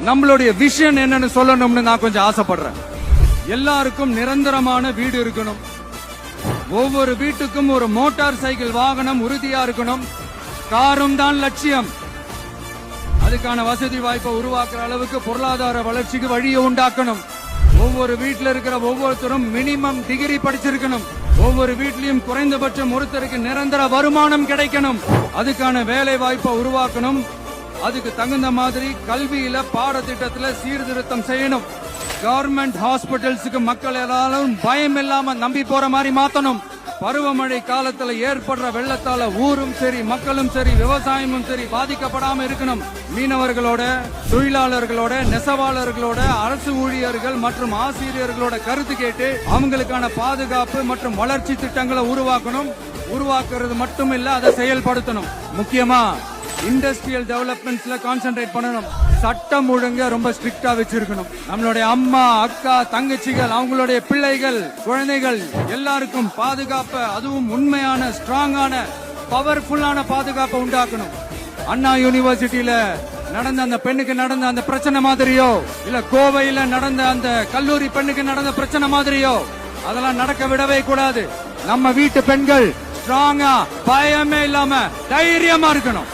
நம்மளுடைய விஷன் என்னன்னு சொல்லணும்னு நான் கொஞ்சம் ஆசைப்படுறேன். எல்லாருக்கும் நிரந்தரமான வீடு இருக்கணும். ஒவ்வொரு வீட்டுக்கும் ஒரு மோட்டார் சைக்கிள் வாகனம் உறுதியா இருக்கணும். காரும் தான் லட்சியம். அதுக்கான வசதி வாய்ப்பை உருவாக்குற அளவுக்கு பொருளாதார வளர்ச்சிக்கு வழியை உண்டாக்கணும். ஒவ்வொரு வீட்டில் இருக்கிற ஒவ்வொருத்தரும் மினிமம் டிகிரி படிச்சிருக்கணும். ஒவ்வொரு வீட்லயும் குறைந்தபட்சம் ஒருத்தருக்கு நிரந்தர வருமானம் கிடைக்கணும். அதுக்கான வேலை வாய்ப்பை உருவாக்கணும். அதுக்கு தகுந்த மாதிரி கல்வியில பாடத்திட்டத்துல சீர்திருத்தம் செய்யணும். கவர்மெண்ட் ஹாஸ்பிட்டல்ஸுக்கு மக்கள் எல்லாரும் பயம் இல்லாம நம்பி போற மாதிரி மாத்தணும். பருவமழை காலத்துல ஏற்படுற வெள்ளத்தால ஊரும் சரி மக்களும் சரி விவசாயமும் சரி பாதிக்கப்படாம இருக்கணும். மீனவர்களோட, தொழிலாளர்களோட, நெசவாளர்களோட, அரசு ஊழியர்கள் மற்றும் ஆசிரியர்களோட கருத்து கேட்டு அவங்களுக்கான பாதுகாப்பு மற்றும் வளர்ச்சி திட்டங்களை உருவாக்கணும். உருவாக்குறது மட்டும் இல்ல, அதை செயல்படுத்தணும். முக்கியமா இண்டஸ்ட்ரியல் டெவலப்மெண்ட்ஸ்ல கான்சென்ட்ரேட் பண்ணணும். சட்டம் ஒழுங்க ரொம்ப ஸ்ட்ரிக்டா வச்சிருக்கணும். நம்மளுடைய அம்மா, அக்கா, தங்கச்சிகள், அவங்களுடைய பிள்ளைகள், குழந்தைகள் எல்லாருக்கும் பாதுகாப்பு, அதுவும் உண்மையான ஸ்ட்ராங்கான பவர்ஃபுல்லான பாதுகாப்பை உண்டாக்கணும். அண்ணா யூனிவர்சிட்டியில நடந்த அந்த பெண்ணுக்கு நடந்த அந்த பிரச்சனை மாதிரியோ, இல்ல கோவையில நடந்த அந்த கல்லூரி பெண்ணுக்கு நடந்த பிரச்சனை மாதிரியோ அதெல்லாம் நடக்க விடவே கூடாது. நம்ம வீட்டு பெண்கள் ஸ்ட்ராங்கா, பயமே இல்லாம தைரியமா இருக்கணும்.